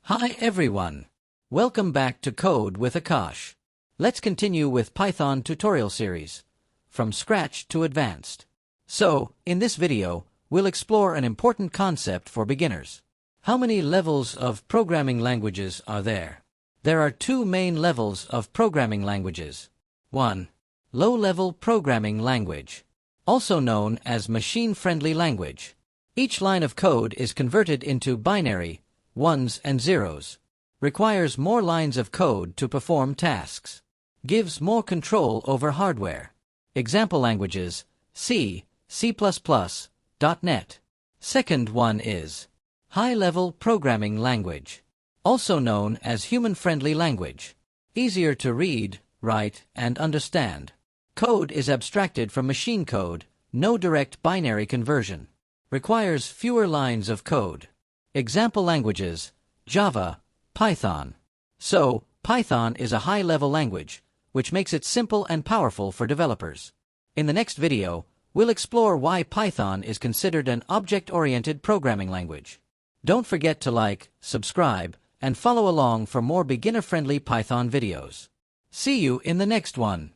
Hi everyone! Welcome back to Code with Akash. Let's continue with Python tutorial series, from scratch to advanced. So, in this video, we'll explore an important concept for beginners. How many levels of programming languages are there? There are two main levels of programming languages. 1. Low-level programming language, also known as machine-friendly language. Each line of code is converted into binary, ones and zeros, requires more lines of code to perform tasks, gives more control over hardware. Example languages: C, C++, .NET. Second one is high-level programming language, also known as human-friendly language. Easier to read, write, and understand. Code is abstracted from machine code, no direct binary conversion. Requires fewer lines of code. Example languages: Java, Python. So, Python is a high-level language, which makes it simple and powerful for developers. In the next video, we'll explore why Python is considered an object-oriented programming language. Don't forget to like, subscribe, and follow along for more beginner-friendly Python videos. See you in the next one.